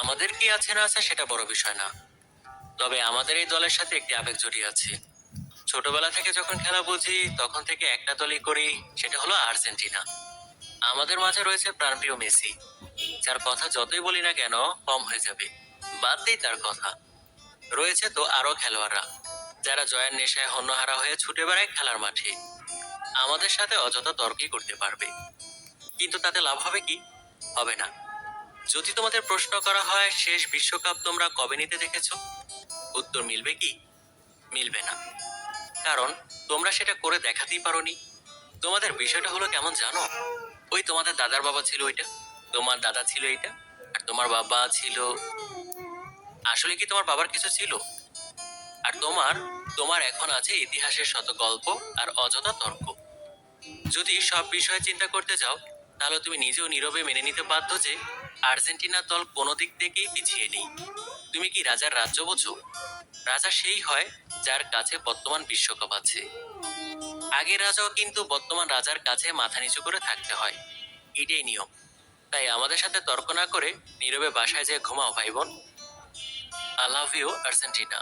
আমাদের কি আছে না আছে সেটা বড় বিষয় না, তবে আমাদের এই দলের সাথে একটি আবেগ জড়িয়ে আছে। ছোটবেলা থেকে যখন খেলা বুঝি তখন থেকে একটা দলই করি, সেটা হলো আর্জেন্টিনা। আমাদের মাঝে রয়েছে প্রাণপ্রিয় মেসি, যার কথা যতই বলি না কেন কম হয়ে যাবে। বাদ দেই তার কথা, রয়েছে তো আরো খেলোয়াড়রা যারা জয়ের নেশায় হন্যহারা হয়ে ছুটে বেড়ায় খেলার মাঠে। আমাদের সাথে অযথা তর্কই করতে পারবে, কিন্তু তাতে লাভ হবে কি? হবে না। যদি তোমাদের প্রশ্ন করা হয় শেষ বিশ্বকাপ তোমরা কবে নিতে দেখেছো, উত্তর মিলবে কি? মিলবে না। কারণ তোমরা সেটা করে দেখাতেই পারোনি। তোমাদের বিষয়টা হলো কেমন জানো? ওই তোমাদের দাদার বাবা ছিল ওইটা, তোমার দাদা ছিল এইটা, আর তোমার বাবা ছিল। আসলে কি তোমার বাবার কিছু ছিল? আর তোমার তোমার এখন আছে ইতিহাসের শত গল্প আর অযথা তর্ক। যদি সব বিষয়ে চিন্তা করতে যাও, তাহলে তুমি নিজেও নীরবে মেনে নিতে বাধ্য যে আর্জেন্টিনার দল কোনো দিক থেকেই পিছিয়ে নেই। তুমি কি রাজার রাজ্য বোঝো? রাজা সেই হয় যার কাছে বর্তমান বিশ্বকাপ আছে। আগের রাজাও কিন্তু বর্তমান রাজার কাছে মাথা নিচু করে থাকতে হয়, এটাই নিয়ম। তাই আমাদের সাথে তর্ক না করে নীরবে বাসায় যেয়ে ঘুমাও ভাই বোন। I love you Argentina.